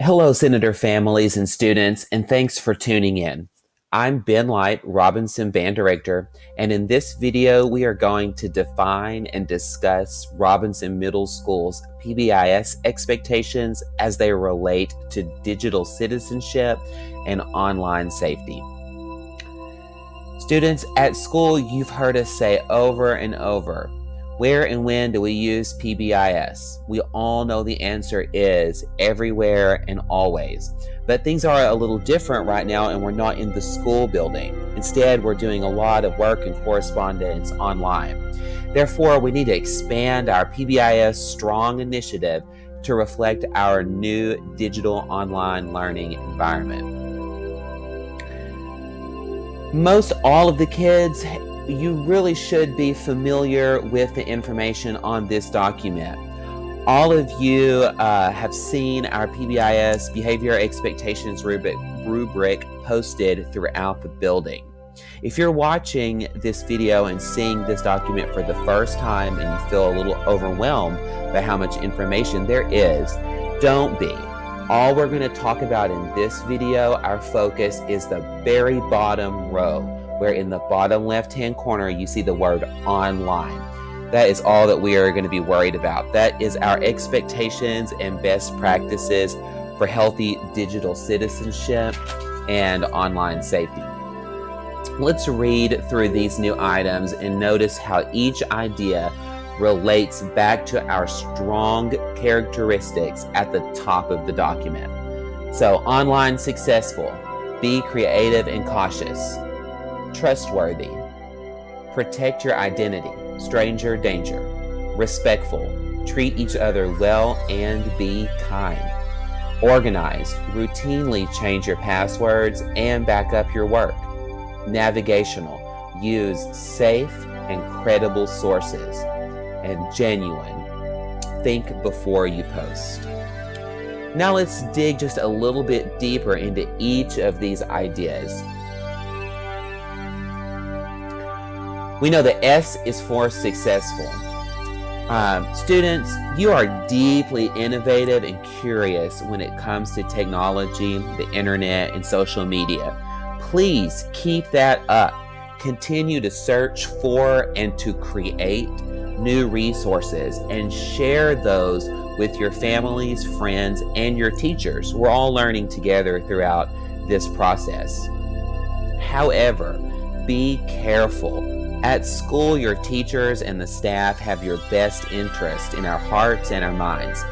Hello, Senator families and students, and thanks for tuning in. I'm Ben Light, Robinson Band Director, and in this video, we are going to define and discuss Robinson Middle School's PBIS expectations as they relate to digital citizenship and online safety. Students, at school, you've heard us say over and over, where and when do we use PBIS? We all know the answer is everywhere and always. But things are a little different right now, and we're not in the school building. Instead, we're doing a lot of work and correspondence online. Therefore, we need to expand our PBIS Strong initiative to reflect our new digital online learning environment. Most all of the kids, you really should be familiar with the information on this document. All of you have seen our PBIS Behavior Expectations rubric posted throughout the building. If you're watching this video and seeing this document for the first time and you feel a little overwhelmed by how much information there is, don't be. All we're going to talk about in this video, our focus is the very bottom row, where in the bottom left-hand corner, you see the word online. That is all that we are going to be worried about. That is our expectations and best practices for healthy digital citizenship and online safety. Let's read through these new items and notice how each idea relates back to our strong characteristics at the top of the document. So, online successful, be creative and cautious. Trustworthy, protect your identity, stranger danger. Respectful, treat each other well and be kind. Organized, routinely change your passwords and back up your work. Navigational, use safe and credible sources. And genuine, think before you post. Now let's dig just a little bit deeper into each of these ideas. We know the S is for successful. Students, you are deeply innovative and curious when it comes to technology, the internet, and social media. Please keep that up. Continue to search for and to create new resources and share those with your families, friends, and your teachers. We're all learning together throughout this process. However, be careful. At school, your teachers and the staff have your best interest in our hearts and our minds.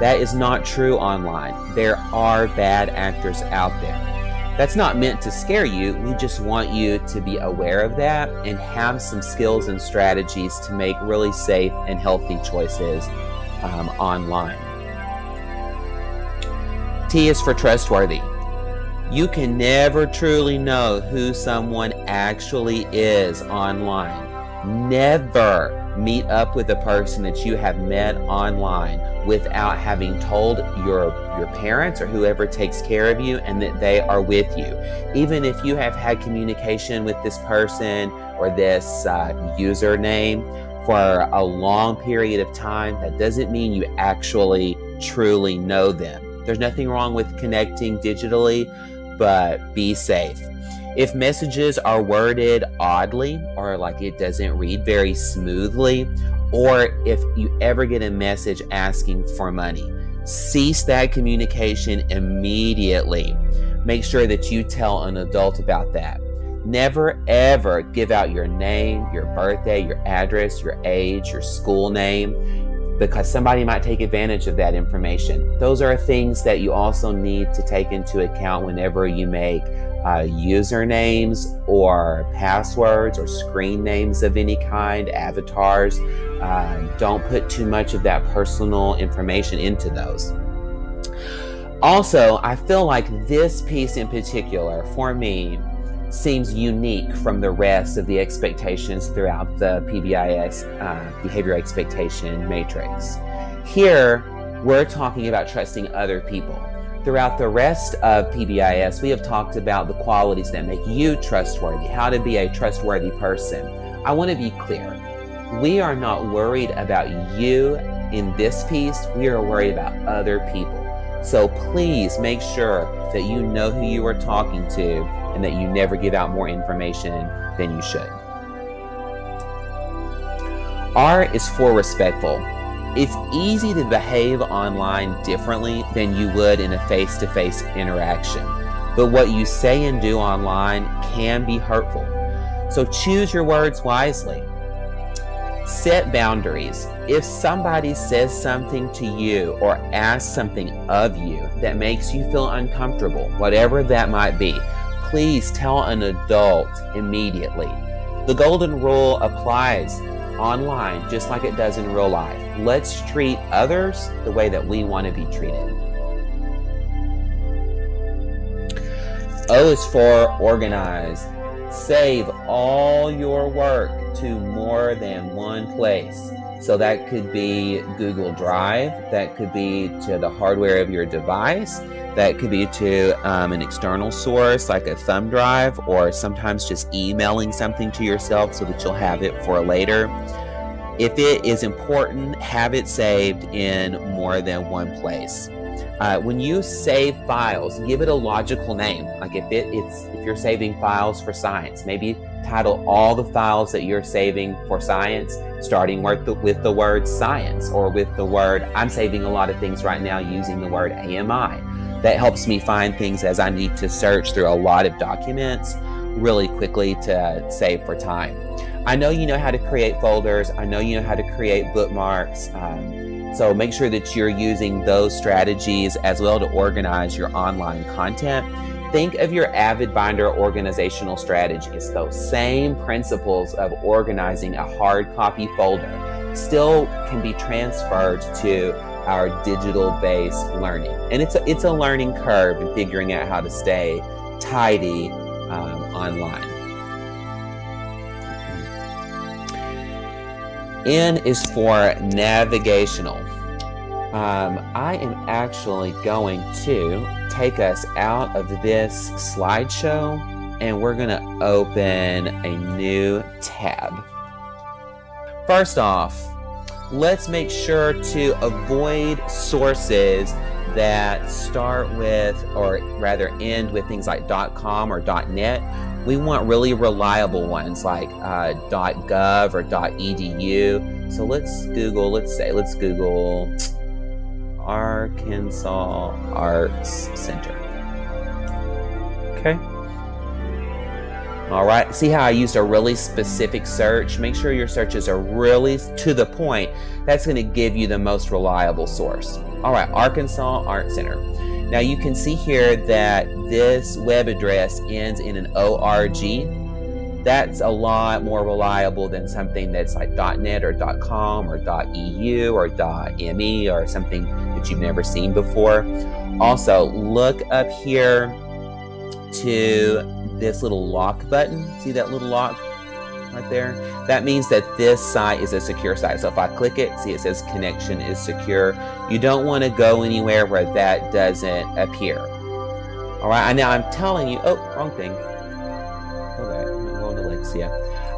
That is not true online. There are bad actors out there. That's not meant to scare you. We just want you to be aware of that and have some skills and strategies to make really safe and healthy choices online. T is for trustworthy. You can never truly know who someone actually is online. Never meet up with a person that you have met online without having told your parents or whoever takes care of you and that they are with you. Even if you have had communication with this person or this username for a long period of time, that doesn't mean you actually truly know them. There's nothing wrong with connecting digitally, but be safe. If messages are worded oddly or like it doesn't read very smoothly, or if you ever get a message asking for money, cease that communication immediately. Make sure that you tell an adult about that. Never ever give out your name, your birthday, your address, your age, your school name, because somebody might take advantage of that information. Those are things that you also need to take into account whenever you make usernames or passwords or screen names of any kind, avatars. Don't put too much of that personal information into those. Also, I feel like this piece in particular, for me, seems unique from the rest of the expectations throughout the PBIS Behavior Expectation Matrix. Here, we're talking about trusting other people. Throughout the rest of PBIS, we have talked about the qualities that make you trustworthy, how to be a trustworthy person. I want to be clear. We are not worried about you in this piece. We are worried about other people. So please make sure that you know who you are talking to and that you never give out more information than you should. R is for respectful. It's easy to behave online differently than you would in a face-to-face interaction. But what you say and do online can be hurtful. So choose your words wisely. Set boundaries. If somebody says something to you or asks something of you that makes you feel uncomfortable, whatever that might be, please tell an adult immediately. The golden rule applies online just like it does in real life. Let's treat others the way that we want to be treated. O is for organized. Save all your work to more than one place. So that could be Google Drive, that could be to the hardware of your device, that could be to an external source like a thumb drive, or sometimes just emailing something to yourself so that you'll have it for later. If it is important, have it saved in more than one place. When you save files, give it a logical name. Like if you're saving files for science, maybe title all the files that you're saving for science, starting with the word science, or with the word, I'm saving a lot of things right now using the word AMI. That helps me find things as I need to search through a lot of documents really quickly to save for time. I know you know how to create folders. I know you know how to create bookmarks. So make sure that you're using those strategies as well to organize your online content. Think of your Avid Binder organizational strategies. Those same principles of organizing a hard copy folder still can be transferred to our digital-based learning. And it's a learning curve in figuring out how to stay tidy online. N is for navigational. I am actually going to take us out of this slideshow and we're going to open a new tab. First off, let's make sure to avoid sources that start with, or rather end with, things like .com or .net. We want really reliable ones like .gov or .edu. So let's Google Arkansas Arts Center. Okay. All right, see how I used a really specific search? Make sure your searches are really to the point. That's going to give you the most reliable source. All right, Arkansas Art Center. Now you can see here that this web address ends in an .org. That's a lot more reliable than something that's like .net or .com or .eu or .me or something that you've never seen before. Also, look up here to this little lock button. See that little lock right there? That means that this site is a secure site. So if I click it, see it says connection is secure. You don't want to go anywhere where that doesn't appear. All right, and now I'm telling you, oh, wrong thing. Okay, I'm going to Alexia.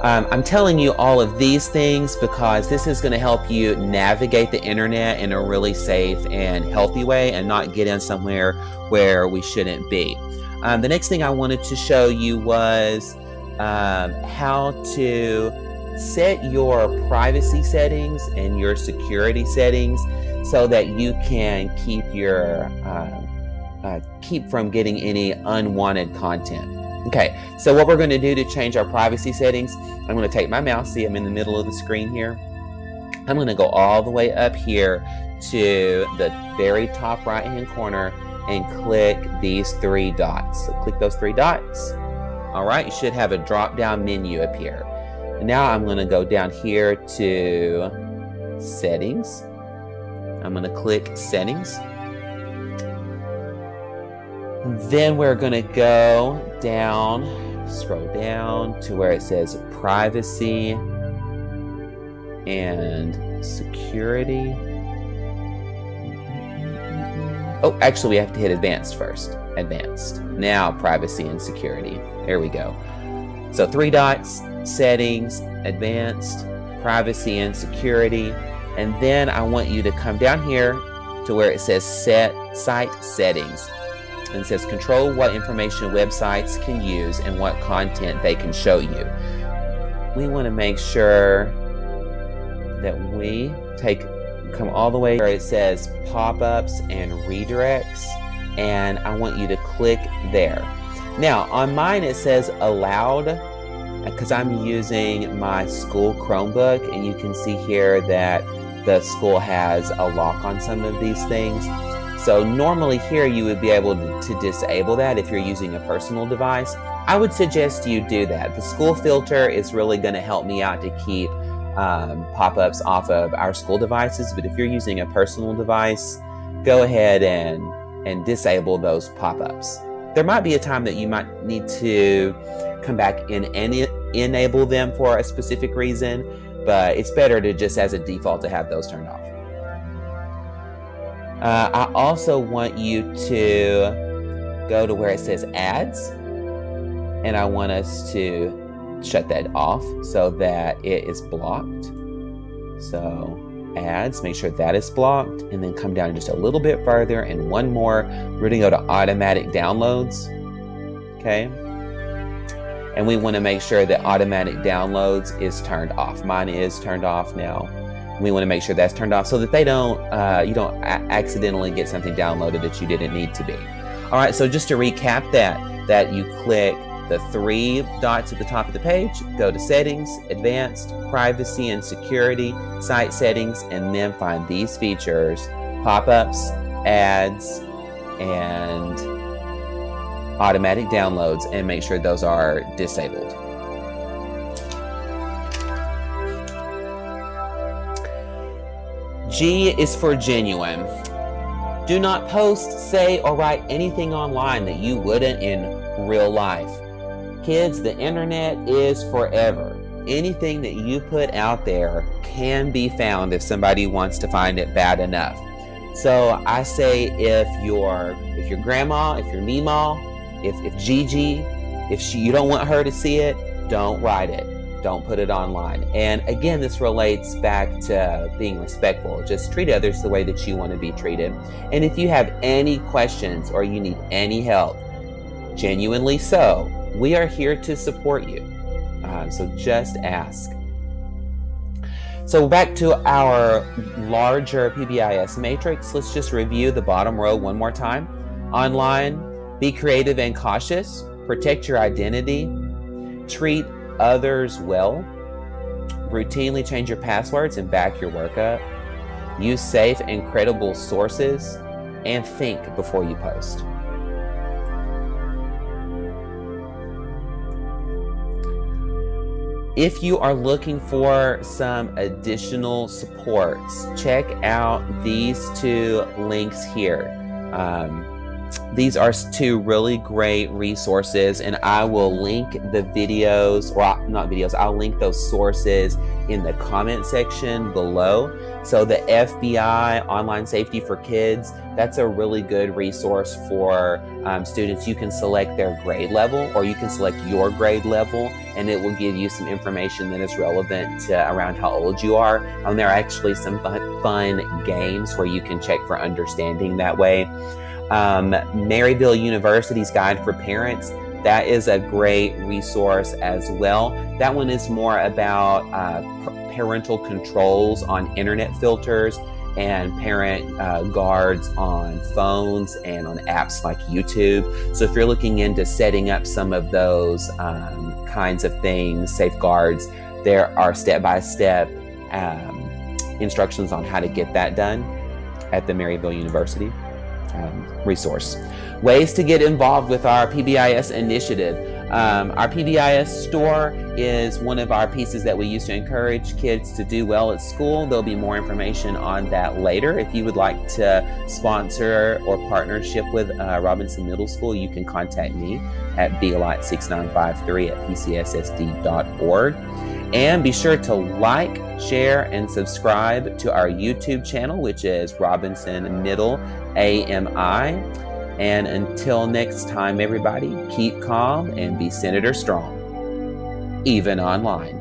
I'm telling you all of these things because this is going to help you navigate the internet in a really safe and healthy way and not get in somewhere where we shouldn't be. The next thing I wanted to show you was how to set your privacy settings and your security settings so that you can keep from getting any unwanted content. Okay, so what we're going to do to change our privacy settings, I'm going to take my mouse, see I'm in the middle of the screen here. I'm going to go all the way up here to the very top right hand corner and click these three dots. So click those three dots. All right, you should have a drop down menu appear. And now I'm going to go down here to settings. I'm going to click settings. Then we're going to go down, scroll down to where it says privacy and security. Oh, actually we have to hit advanced first. Advanced. Now privacy and security. There we go. So three dots, settings, advanced, privacy and security. And then I want you to come down here to to where it says Set Site Settings. And it says control what information websites can use and what content they can show you. We want to make sure that we come all the way where it says pop-ups and redirects, and I want you to click there. Now on mine it says allowed, because I'm using my school Chromebook, and you can see here that the school has a lock on some of these things. So normally here you would be able to disable that if you're using a personal device. I would suggest you do that. The school filter is really going to help me out to keep pop-ups off of our school devices, but if you're using a personal device, go ahead and disable those pop-ups. There might be a time that you might need to come back and enable them for a specific reason, but it's better to just as a default to have those turned off. I also want you to go to where it says ads, and I want us to shut that off so that it is blocked. So ads, make sure that is blocked, and then come down just a little bit further, and one more, we're gonna go to automatic downloads. Okay, and we want to make sure that automatic downloads is turned off. Mine is turned off now. We want to make sure that's turned off so that they don't you don't accidentally get something downloaded that you didn't need to be. All right, so just to recap that you click the 3 dots at the top of the page, go to Settings, Advanced, Privacy and Security, Site Settings, and then find these features, pop-ups, ads, and automatic downloads, and make sure those are disabled. G is for genuine. Do not post, say, or write anything online that you wouldn't in real life. Kids, the internet is forever. Anything that you put out there can be found if somebody wants to find it bad enough. So I say if your grandma, if your Meemaw, if Gigi, you don't want her to see it, don't write it. Don't put it online. And again, this relates back to being respectful. Just treat others the way that you want to be treated. And if you have any questions or you need any help, genuinely so, we are here to support you. So just ask. So back to our larger PBIS matrix, let's just review the bottom row one more time. Online, be creative and cautious, protect your identity, treat others well, routinely change your passwords and back your work up, use safe and credible sources, and think before you post. If you are looking for some additional supports, check out these 2 links here. These are 2 really great resources, and I will link the videos, or not videos, I'll link those sources in the comment section below. So the FBI Online Safety for Kids, that's a really good resource for students. You can select their grade level, or you can select your grade level, and it will give you some information that is relevant to around how old you are. There are actually some fun games where you can check for understanding that way. Maryville University's Guide for Parents, that is a great resource as well. That one is more about parental controls on internet filters and parent guards on phones and on apps like YouTube. So if you're looking into setting up some of those kinds of things, safeguards, there are step-by-step instructions on how to get that done at the Maryville University resource. Ways to get involved with our PBIS initiative. Our PBIS store is one of our pieces that we use to encourage kids to do well at school. There'll be more information on that later. If you would like to sponsor or partnership with Robinson Middle School, you can contact me at beelight6953@pcssd.org. And be sure to like, share, and subscribe to our YouTube channel, which is Robinson Middle AMI. And until next time, everybody, keep calm and be Senator Strong, even online.